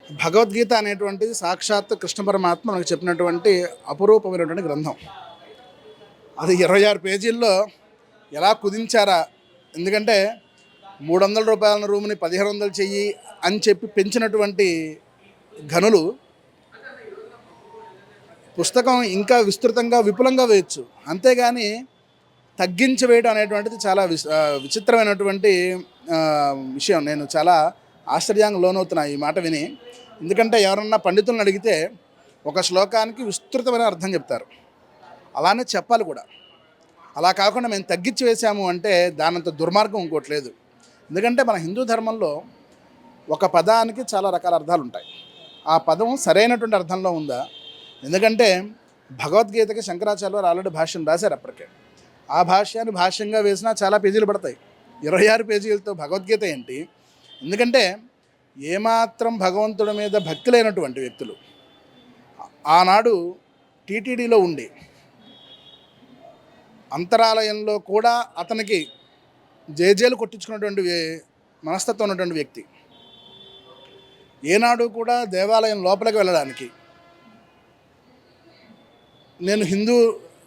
భగవద్గీత అనేటువంటిది సాక్షాత్ కృష్ణ పరమాత్మ మనకు చెప్పినటువంటి అపురూపమైనటువంటి గ్రంథం. అది 26 పేజీల్లో ఎలా కుదించారా? ఎందుకంటే ₹300 రూమ్ని 1500 చెయ్యి అని చెప్పి పెంచినటువంటి ఘనులు పుస్తకం ఇంకా విస్తృతంగా విపులంగా వేయచ్చు. అంతేగాని తగ్గించి వేయడం అనేటువంటిది చాలా విచిత్రమైనటువంటి విషయం. నేను చాలా ఆశ్చర్యానికి లోనవుతున్నా ఈ మాట విని. ఎందుకంటే ఎవరన్నా పండితులను అడిగితే ఒక శ్లోకానికి విస్తృతమైన అర్థం చెప్తారు. అలానే చెప్పాలి కూడా. అలా కాకుండా మేము తగ్గించి వేసాము అంటే దానంత దుర్మార్గం ఇంకోటి లేదు. ఎందుకంటే మన హిందూ ధర్మంలో ఒక పదానికి చాలా రకాల అర్థాలు ఉంటాయి. ఆ పదం సరైనటువంటి అర్థంలో ఉందా? ఎందుకంటే భగవద్గీతకి శంకరాచార్యులు ఆల్రెడీ భాష్యం రాశారు. అప్పటికే ఆ భాష్యాన్ని భాష్యంగా వేసినా చాలా పేజీలు పడతాయి. 26 పేజీలతో భగవద్గీత ఏంటి? ఎందుకంటే ఏమాత్రం భగవంతుడి మీద భక్తి లేనటువంటి వ్యక్తులు ఆనాడు టీటీడీలో ఉండి అంతరాలయంలో కూడా అతనికి జేజేలు కొట్టించుకున్నటువంటి మనస్తత్వం ఉన్నటువంటి వ్యక్తి ఏనాడు కూడా దేవాలయం లోపలికి వెళ్ళడానికి, నేను హిందూ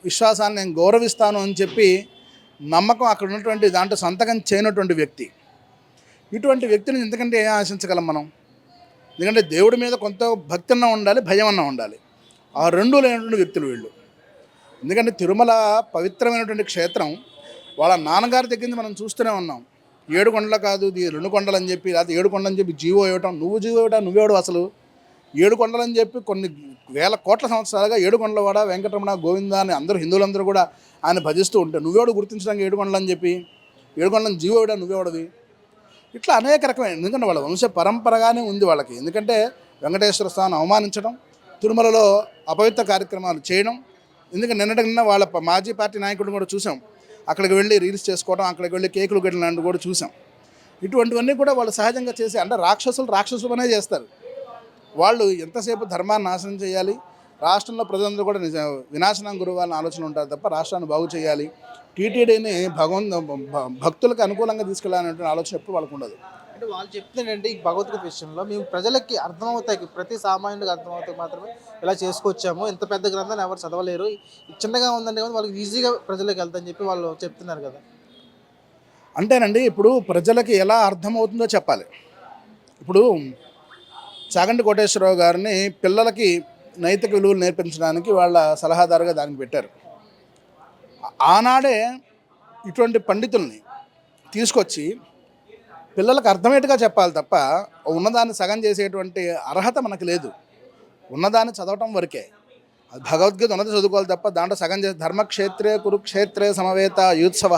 విశ్వాసాన్ని నేను గౌరవిస్తాను అని చెప్పి నమ్మకం అక్కడ ఉన్నటువంటి దాంట్లో సంతకం చేయనటువంటి వ్యక్తి. ఇటువంటి వ్యక్తిని ఎందుకంటే ఏం ఆశించగలం మనం? ఎందుకంటే దేవుడి మీద కొంత భక్తి అన్నా ఉండాలి, భయం అన్నా ఉండాలి. ఆ రెండూ లేనటువంటి వ్యక్తులు వీళ్ళు. ఎందుకంటే తిరుమల పవిత్రమైనటువంటి క్షేత్రం. వాళ్ళ నాన్నగారి దగ్గర నుంచి మనం చూస్తూనే ఉన్నాం. 7 కొండలు కాదు, ఇది 2 కొండలు అని చెప్పి, లేకపోతే 7 కొండలు అని చెప్పి జీవో ఇవ్వటం. నువ్వు జీవో ఇవ్వటం, నువ్వేడు అసలు 7 కొండలు అని చెప్పి కొన్ని వేల కోట్ల సంవత్సరాలుగా 7 కొండలవాడ వెంకటరమణ గోవింద అని అందరూ హిందువులందరూ కూడా ఆయన భజిస్తూ ఉంటే నువ్వేడు గుర్తించడానికి 7 కొండలు అని చెప్పి 7 కొండలను జీవో ఇవ్వడం నువ్వేవాడివి. ఇట్లా అనేక రకమైన, ఎందుకంటే వాళ్ళ వంశ పరంపరగానే ఉంది వాళ్ళకి. ఎందుకంటే వెంకటేశ్వర స్వామిని అవమానించడం, తిరుమలలో అపవిత్ర కార్యక్రమాలు చేయడం. ఎందుకంటే నిన్న వాళ్ళ మాజీ పార్టీ నాయకుడిని కూడా చూసాం. అక్కడికి వెళ్ళి రీల్స్ చేసుకోవడం, అక్కడికి వెళ్ళి కేకులు గెట్టలాంటివి కూడా చూసాం. ఇటువంటివన్నీ కూడా వాళ్ళు సహజంగా చేసి, అంటే రాక్షసులనే చేస్తారు. వాళ్ళు ఎంతసేపు ధర్మాన్ని నాశనం చేయాలి, రాష్ట్రంలో ప్రజలందరూ కూడా వినాశనం గురవాలని ఆలోచన ఉంటారు తప్ప రాష్ట్రాన్ని బాగు చేయాలి, టీటీడీని భక్తులకు అనుకూలంగా తీసుకెళ్ళాలనే ఆలోచన ఎప్పుడు వాళ్ళకు ఉండదు. అంటే వాళ్ళు చెప్తుందంటే ఈ భగవద్గీత విషయంలో మేము ప్రజలకి అర్థమవుతాయి, ప్రతి సామాన్యుడికి అర్థమవుతాయి మాత్రమే ఇలా చేసుకొచ్చాము, ఇంత పెద్ద గ్రంథాన్ని ఎవరు చదవలేరు, చిన్నగా ఉందంటే వాళ్ళకి ఈజీగా ప్రజలకు వెళ్తాయని చెప్పి వాళ్ళు చెప్తున్నారు కదా. అంటేనండి, ఇప్పుడు ప్రజలకి ఎలా అర్థమవుతుందో చెప్పాలి. ఇప్పుడు చాగంటి కోటేశ్వరరావు గారిని పిల్లలకి నైతిక విలువలు నేర్పించడానికి వాళ్ళ సలహాదారుగా దానికి పెట్టారు. ఆనాడే ఇటువంటి పండితుల్ని తీసుకొచ్చి పిల్లలకు అర్థమయ్యేట్టుగా చెప్పాలి తప్ప ఉన్నదాన్ని సగం చేసేటువంటి అర్హత మనకు లేదు. ఉన్నదాన్ని చదవటం వరకే. అది భగవద్గీత ఉన్నది చదువుకోవాలి తప్ప దాంట్లో సగం చేసి ధర్మక్షేత్రే కురుక్షేత్రే సమవేత యూత్సవ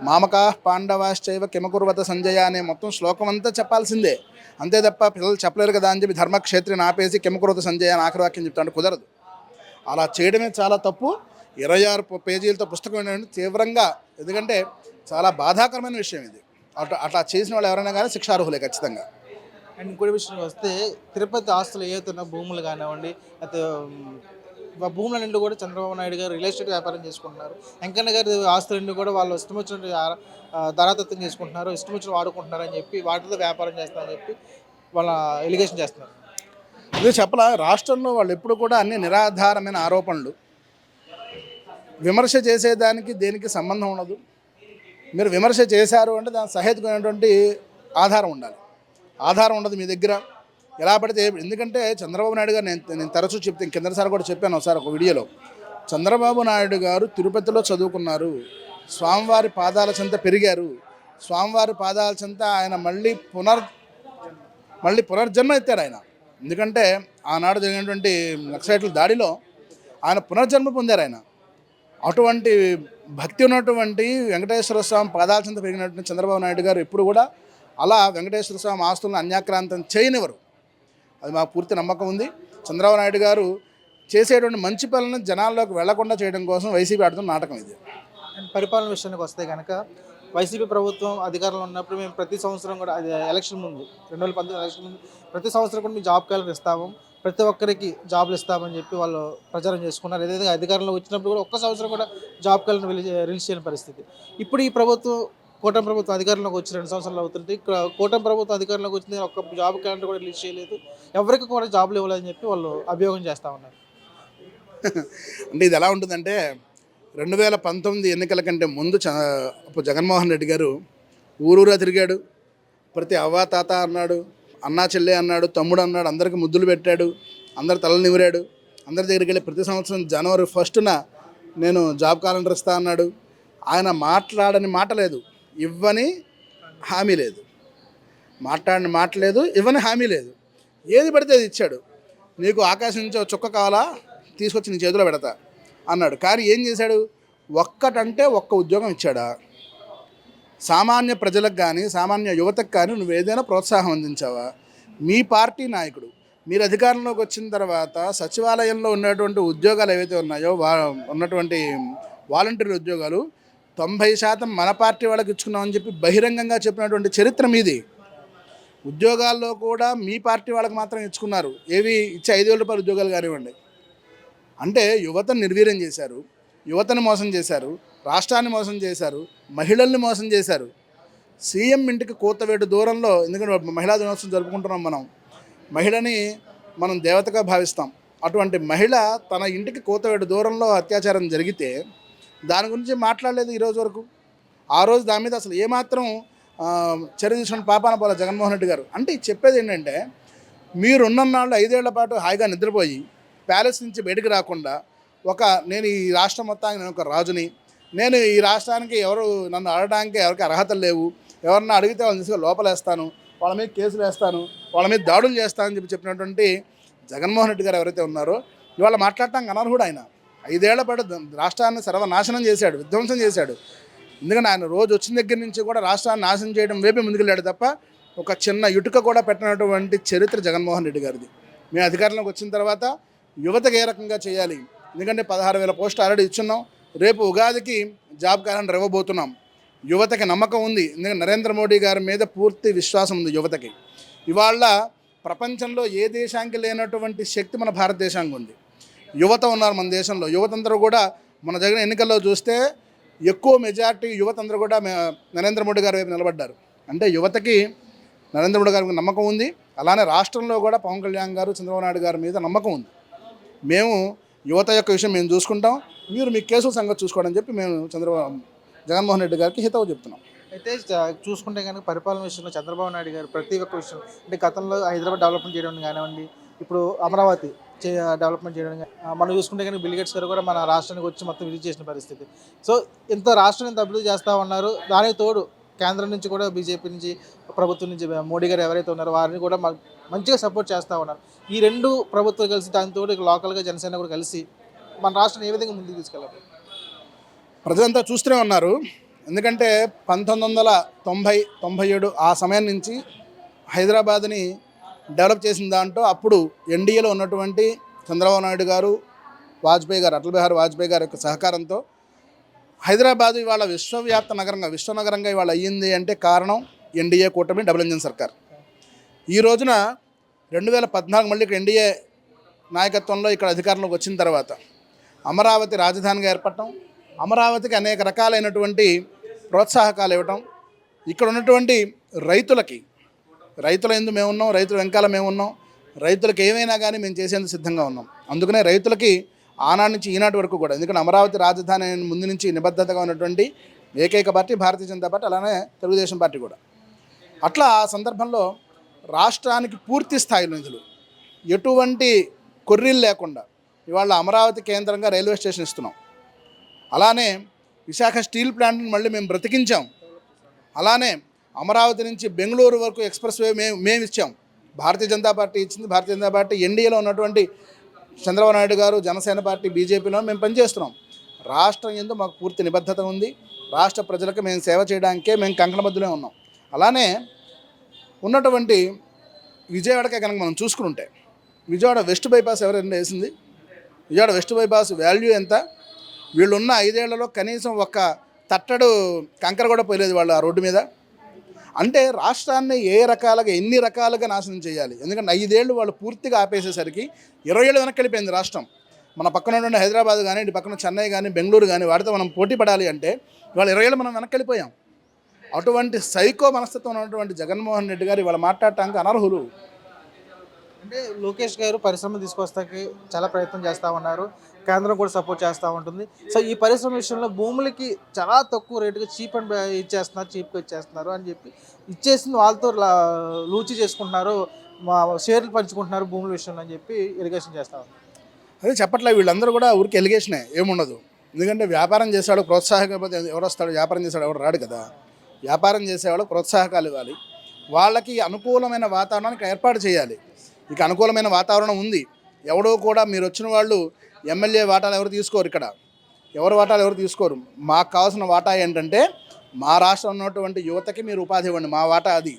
మామకా పాండవాశ్చైవ కిమకుర్వత సంజయ అనే మొత్తం శ్లోకం అంతా చెప్పాల్సిందే. అంతే తప్ప పిల్లలు చెప్పలేరు కదా అని చెప్పి ధర్మక్షేత్రిని ఆపేసి కిమకుర్వత సంజయ అని ఆఖరి వాక్యం చెప్తాను కుదరదు. అలా చేయడమే చాలా తప్పు. 26 పేజీలతో పుస్తకం ఏంటంటే తీవ్రంగా, ఎందుకంటే చాలా బాధాకరమైన విషయం ఇది. అట్లా చేసిన వాళ్ళు ఎవరైనా కానీ శిక్షార్హులే ఖచ్చితంగా. అండ్ ఇంకోటి విషయానికి వస్తే తిరుపతి ఆస్తులు ఏవైతున్న భూములు కానివ్వండి, అయితే భూముల నుండి కూడా చంద్రబాబు నాయుడు గారు రియల్ ఎస్టేట్ వ్యాపారం చేసుకుంటున్నారు. వెంకన్న గారి ఆస్తుల నుండి కూడా వాళ్ళు ఇష్టం వచ్చినట్టు ధరాతత్వం చేసుకుంటున్నారు, ఇష్టం వచ్చిన వాడుకుంటున్నారు అని చెప్పి వాటితో వ్యాపారం చేస్తారని చెప్పి వాళ్ళ ఎలిగేషన్ చేస్తున్నారు. ఇది చెప్పలా, రాష్ట్రంలో వాళ్ళు ఎప్పుడు కూడా అన్ని నిరాధారమైన ఆరోపణలు. విమర్శ చేసేదానికి దేనికి సంబంధం ఉండదు. మీరు విమర్శ చేశారు అంటే దానికి సహేతుకమైనటువంటి ఆధారం ఉండాలి. ఆధారం ఉండదు మీ దగ్గర. ఎలా పడితే, ఎందుకంటే చంద్రబాబు నాయుడు గారు నేను తరచూ చెప్తే కిందసారి కూడా చెప్పాను ఒకసారి ఒక వీడియోలో, చంద్రబాబు నాయుడు గారు తిరుపతిలో చదువుకున్నారు, స్వామివారి పాదాల చెంత పెరిగారు, స్వామివారి పాదాల చెంత ఆయన మళ్ళీ పునర్జన్మ ఎత్తారు ఆయన. ఎందుకంటే ఆనాడు జరిగినటువంటి నక్సలైట్ల దాడిలో ఆయన పునర్జన్మ పొందారు ఆయన. అటువంటి భక్తి ఉన్నటువంటి వెంకటేశ్వర స్వామి పాదాల చెంత పెరిగినటువంటి చంద్రబాబు నాయుడు గారు ఎప్పుడు కూడా అలా వెంకటేశ్వర స్వామి ఆస్తులను అన్యాక్రాంతం చేయనివ్వరు. అది మాకు పూర్తి నమ్మకం ఉంది. చంద్రబాబు నాయుడు గారు చేసేటువంటి మంచి పనులను జనాల్లోకి వెళ్లకుండా చేయడం కోసం వైసీపీ ఆడుతున్న నాటకం ఇది. పరిపాలన విషయానికి వస్తే కనుక వైసీపీ ప్రభుత్వం అధికారంలో ఉన్నప్పుడు మేము ప్రతి సంవత్సరం కూడా, అది ఎలక్షన్ ముందు 2019 ఎలక్షన్ ముందు ప్రతి సంవత్సరం కూడా మేము జాబ్ క్యాలెండర్ ఇస్తాము, ప్రతి ఒక్కరికి జాబ్లు ఇస్తామని చెప్పి వాళ్ళు ప్రచారం చేసుకున్నారు. ఏదైతే అధికారంలో వచ్చినప్పుడు కూడా ఒక్క సంవత్సరం కూడా జాబ్ క్యాలెండర్ రిలీజ్ చేయని పరిస్థితి. ఇప్పుడు ఈ ప్రభుత్వం కూటమి ప్రభుత్వం అధికారంలోకి వచ్చి 2 సంవత్సరాలు అవుతుంది. ఇక్కడ కూటమి ప్రభుత్వం అధికారంలోకి వచ్చింది ఒక్క జాబ్ క్యాలెండర్ కూడా రిలీజ్ చేయలేదు. ఎవరికి కూడా జాబ్‌లు ఇవ్వలేదని చెప్పి వాళ్ళు అభియోగం చేస్తా ఉన్నారు. అంటే ఇది ఎలా ఉంటుందంటే 2019 ఎన్నికల కంటే ముందు అప్పుడు జగన్మోహన్ రెడ్డి గారు ఊరూరా తిరిగాడు. ప్రతి అవ్వ తాత అన్నాడు, అన్నా చెల్లె అన్నాడు, తమ్ముడు అన్నాడు, అందరికి ముద్దులు పెట్టాడు, అందరి తలలు నిమిరాడు. అందరి దగ్గరికి వెళ్ళి ప్రతి సంవత్సరం జనవరి 1న నేను జాబ్ క్యాలెండర్ ఇస్తా అన్నాడు. ఆయన మాట్లాడని మాట లేదు, ఇవ్వని హామీ లేదు. మాట్లాడని మాట లేదు, ఇవ్వని హామీ లేదు. ఏది పడితే అది ఇచ్చాడు. నీకు ఆకాశం నుంచి ఒక చుక్క కావాలా, తీసుకొచ్చి నీ చేతిలో పెడతా అన్నాడు. కానీ ఏం చేశాడు? ఒక్కటంటే ఒక్క ఉద్యోగం ఇచ్చాడా? సామాన్య ప్రజలకు కానీ సామాన్య యువతకు కానీ నువ్వు ఏదైనా ప్రోత్సాహం అందించావా? మీ పార్టీ నాయకుడు మీరు అధికారంలోకి వచ్చిన తర్వాత సచివాలయంలో ఉన్నటువంటి ఉద్యోగాలు ఏవైతే ఉన్నాయో ఉన్నటువంటి వాలంటీర్ ఉద్యోగాలు 90% మన పార్టీ వాళ్ళకి ఇచ్చుకున్నామని చెప్పి బహిరంగంగా చెప్పినటువంటి చరిత్ర మీది. ఉద్యోగాల్లో కూడా మీ పార్టీ వాళ్ళకి మాత్రం ఇచ్చుకున్నారు. ఏవి ఇచ్చే 5,000 రూపాయల ఉద్యోగాలు కానివ్వండి. అంటే యువతను నిర్వీర్యం చేశారు, యువతను మోసం చేశారు, రాష్ట్రాన్ని మోసం చేశారు, మహిళల్ని మోసం చేశారు. సీఎం ఇంటికి కూతవేటు దూరంలో, ఎందుకంటే మహిళా దినోత్సవం జరుపుకుంటున్నాం మనం, మహిళని మనం దేవతగా భావిస్తాం. అటువంటి మహిళ తన ఇంటికి కూతవేటు దూరంలో అత్యాచారం జరిగితే దాని గురించి మాట్లాడలేదు ఈరోజు వరకు. ఆ రోజు దాని మీద అసలు ఏమాత్రం చర్య తీసుకున్న పాపాన పోల జగన్మోహన్ రెడ్డి గారు. అంటే చెప్పేది ఏంటంటే, మీరున్నన్నాళ్ళు 5 ఏళ్ల పాటు హాయిగా నిద్రపోయి ప్యాలెస్ నుంచి బయటకు రాకుండా నేను ఈ రాష్ట్రం మొత్తానికి నేను ఒక రాజుని, నేను ఈ రాష్ట్రానికి ఎవరు నన్ను అడగడానికి ఎవరికి అర్హతలు లేవు, ఎవరన్నా అడిగితే వాళ్ళని తీసుకొని లోపలేస్తాను, వాళ్ళ మీద కేసులు వేస్తాను, వాళ్ళ మీద దాడులు చేస్తానని చెప్పినటువంటి జగన్మోహన్ రెడ్డి గారు ఎవరైతే ఉన్నారో ఇవాళ మాట్లాడటానికి అనర్హుడు. ఆయన 5 ఏళ్ల పాటు రాష్ట్రాన్ని సర్వనాశనం చేశాడు, విధ్వంసం చేశాడు. ఎందుకంటే ఆయన రోజు వచ్చిన దగ్గర నుంచి కూడా రాష్ట్రాన్ని నాశనం చేయడం వైపే ముందుకెళ్ళాడు తప్ప ఒక చిన్న ఇటుక కూడా పెట్టినటువంటి చరిత్ర జగన్మోహన్ రెడ్డి గారిది. మేము అధికారంలోకి వచ్చిన తర్వాత యువతకు ఏ రకంగా చేయాలి, ఎందుకంటే 16,000 పోస్టులు ఆల్రెడీ ఇచ్చున్నాం. రేపు ఉగాదికి జాబ్ క్యాలెండర్ ఇవ్వబోతున్నాం. యువతకి నమ్మకం ఉంది, ఎందుకంటే నరేంద్ర మోడీ గారి మీద పూర్తి విశ్వాసం ఉంది యువతకి. ఇవాళ ప్రపంచంలో ఏ దేశానికి లేనటువంటి శక్తి మన భారతదేశానికి ఉంది. యువత ఉన్నారు మన దేశంలో. యువత అందరూ కూడా మన జరిగిన ఎన్నికల్లో చూస్తే ఎక్కువ మెజార్టీ యువత అందరూ కూడా నరేంద్ర మోడీ గారి వైపు నిలబడ్డారు. అంటే యువతకి నరేంద్ర మోడీ గారికి నమ్మకం ఉంది. అలానే రాష్ట్రంలో కూడా పవన్ కళ్యాణ్ గారు, చంద్రబాబు నాయుడు గారి మీద నమ్మకం ఉంది. మేము యువత యొక్క విషయం మేము చూసుకుంటాం, మీరు మీ కేసుల సంగతి చూసుకోవడం చెప్పి మేము జగన్మోహన్ రెడ్డి గారికి హితవు చెప్తున్నాం. అయితే చూసుకుంటే కనుక పరిపాలన విషయంలో చంద్రబాబు నాయుడు గారు ప్రతి ఒక్క విషయం, అంటే గతంలో హైదరాబాద్ డెవలప్మెంట్ చేయడం కానివ్వండి, ఇప్పుడు అమరావతి డెవలప్మెంట్ చేయడం మనం చూసుకుంటే కనుక బిల్ గేట్స్ గారు కూడా మన రాష్ట్రానికి వచ్చి మొత్తం విజిట్ చేసిన పరిస్థితి. సో ఇంత రాష్ట్రం ఇంత అభివృద్ధి చేస్తూ ఉన్నారు. దానికి తోడు కేంద్రం నుంచి కూడా బీజేపీ నుంచి, ప్రభుత్వం నుంచి మోడీ గారు ఎవరైతే ఉన్నారో వారిని కూడా మంచిగా సపోర్ట్ చేస్తూ ఉన్నారు. ఈ 2 ప్రభుత్వాలు కలిసి, దాని తోడు లోకల్గా జనసేన కూడా కలిసి మన రాష్ట్రాన్ని ఏ విధంగా ముందుకు తీసుకెళ్ళాలి? ప్రజలంతా చూస్తూనే ఉన్నారు. ఎందుకంటే 1990-97 ఆ సమయం నుంచి హైదరాబాద్ని డెవలప్ చేసిన దాంట్లో అప్పుడు ఎన్డీఏలో ఉన్నటువంటి చంద్రబాబు నాయుడు గారు, వాజ్పేయి గారు, అటల్ బిహారీ వాజ్పేయి గారి యొక్క సహకారంతో హైదరాబాద్ ఇవాళ విశ్వనగరంగా ఇవాళ అయ్యింది అంటే కారణం ఎన్డీఏ కూటమి, డబుల్ ఇంజిన్ సర్కార్. ఈ రోజున 2014 మళ్ళీ ఇక్కడ ఎన్డీఏ నాయకత్వంలో ఇక్కడ అధికారంలోకి వచ్చిన తర్వాత అమరావతి రాజధానిగా ఏర్పడటం, అమరావతికి అనేక రకాలైనటువంటి ప్రోత్సాహకాలు ఇవ్వటం, ఇక్కడ ఉన్నటువంటి రైతుల ఎందు మేము ఉన్నాం, రైతుల వెనకాల మేము ఉన్నాం, రైతులకు ఏమైనా కానీ మేము చేసేందుకు సిద్ధంగా ఉన్నాం. అందుకనే రైతులకి ఆనాటి నుంచి ఈనాటి వరకు కూడా, ఎందుకంటే అమరావతి రాజధాని ముందు నుంచి నిబద్ధతగా ఉన్నటువంటి ఏకైక పార్టీ భారతీయ జనతా పార్టీ, అలానే తెలుగుదేశం పార్టీ కూడా. అట్లా ఆ సందర్భంలో రాష్ట్రానికి పూర్తి స్థాయి నిధులు, ఎటువంటి కొర్రీలు లేకుండా ఇవాళ అమరావతి కేంద్రంగా రైల్వే స్టేషన్ ఇస్తున్నాం. అలానే విశాఖ స్టీల్ ప్లాంట్ని మళ్ళీ మేము బ్రతికించాం. అలానే అమరావతి నుంచి బెంగళూరు వరకు ఎక్స్ప్రెస్ వే మేము ఇచ్చాం. భారతీయ జనతా పార్టీ ఇచ్చింది. భారతీయ జనతా పార్టీ ఎన్డీఏలో ఉన్నటువంటి చంద్రబాబు నాయుడు గారు, జనసేన పార్టీ, బీజేపీలో మేము పనిచేస్తున్నాం. రాష్ట్రం యందు మాకు పూర్తి నిబద్ధత ఉంది. రాష్ట్ర ప్రజలకు మేము సేవ చేయడానికే మేము కంకణబద్దులే ఉన్నాం. అలానే ఉన్నటువంటి విజయవాడకే కనుక మనం చూసుకుంటే, విజయవాడ వెస్ట్ బైపాస్ ఎవరైనా వేసింది? విజయవాడ వెస్ట్ బైపాస్ వాల్యూ ఎంత? వీళ్ళున్న 5 ఏళ్లలో కనీసం ఒక్క తట్టడు కంకర కూడా పోయలేదు వాళ్ళు ఆ రోడ్డు మీద. అంటే రాష్ట్రాన్ని ఎన్ని రకాలుగా నాశనం చేయాలి. ఎందుకంటే 5 ఏళ్ళు వాళ్ళు పూర్తిగా ఆపేసేసరికి 20 ఏళ్ళు వెనక్కి వెళ్ళిపోయింది రాష్ట్రం. మన పక్కన ఉన్న హైదరాబాద్ కానీ, ఇటు పక్కన చెన్నై కానీ, బెంగళూరు కానీ వాటితో మనం పోటీ పడాలి అంటే ఇవాళ 20 ఏళ్ళు మనం వెనక్కి వెళ్ళిపోయాం. అటువంటి సైకో మనస్తత్వం ఉన్నటువంటి జగన్మోహన్ రెడ్డి గారు ఇవాళ మాట్లాడటానికి అనర్హులు. అంటే లోకేష్ గారు పరిశ్రమ తీసుకొస్తాకి చాలా ప్రయత్నం చేస్తూ ఉన్నారు, కేంద్రం కూడా సపోర్ట్ చేస్తూ ఉంటుంది. సో ఈ పరిశ్రమ విషయంలో భూములకి చాలా తక్కువ రేటుగా చీప్గా ఇచ్చేస్తున్నారు అని చెప్పి ఇచ్చేసింది వాళ్ళతో లూచి చేసుకుంటున్నారు, మా షేర్లు పంచుకుంటున్నారు భూముల విషయంలో అని చెప్పి ఎలిగేషన్ చేస్తూ ఉన్నారు. అదే చెప్పట్లే, వీళ్ళందరూ కూడా ఊరికి ఎలిగేషనే, ఏముండదు. ఎందుకంటే వ్యాపారం చేసేవాడు ప్రోత్సాహకపోతే ఎవరు వస్తాడు? వ్యాపారం చేసేవాడు ఎవరు రాడు కదా. వ్యాపారం చేసేవాడు ప్రోత్సాహకాలు ఇవ్వాలి, వాళ్ళకి అనుకూలమైన వాతావరణానికి ఏర్పాటు చేయాలి. ఇక అనుకూలమైన వాతావరణం ఉంది. ఎవడో కూడా మీరు వచ్చిన వాళ్ళు ఎమ్మెల్యే వాటాలు ఎవరు తీసుకోరు, ఇక్కడ ఎవరు వాటాలు ఎవరు తీసుకోరు. మాకు కావాల్సిన వాటా ఏంటంటే మా రాష్ట్రం ఉన్నటువంటి యువతకి మీరు ఉపాధి ఇవ్వండి. మా వాటా అది.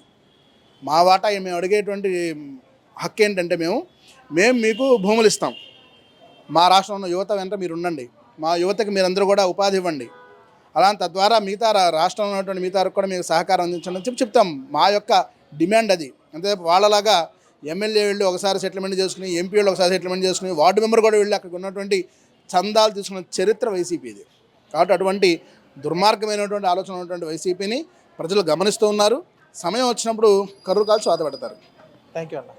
మా వాటా మేము అడిగేటువంటి హక్కు ఏంటంటే మేము మీకు భూములు ఇస్తాం. మా రాష్ట్రంలో ఉన్న యువత వెంట మీరు ఉండండి, మా యువతకి మీరందరూ కూడా ఉపాధి ఇవ్వండి. అలా తద్వారా మిగతా రాష్ట్రంలో ఉన్నటువంటి మిగతా కూడా మీకు సహకారం అందించండి అని చెప్తాం. మా యొక్క డిమాండ్ అది. అంతే. వాళ్ళలాగా ఎమ్మెల్యే వెళ్ళి ఒకసారి సెటిల్మెంట్ చేసుకుని, ఎంపీ వాళ్ళు ఒకసారి సెటిల్మెంట్ చేసుకుని, వార్డు మెంబర్ కూడా వెళ్ళి అక్కడ ఉన్నటువంటి చందాలు తీసుకున్న చరిత్ర వైసీపీది. కాబట్టి అటువంటి దుర్మార్గమైనటువంటి ఆలోచన ఉన్నటువంటి వైసీపీని ప్రజలు గమనిస్తూ ఉన్నారు. సమయం వచ్చినప్పుడు కర్రు కాల్చి వాత పెడతారు. థ్యాంక్ యూ అన్న.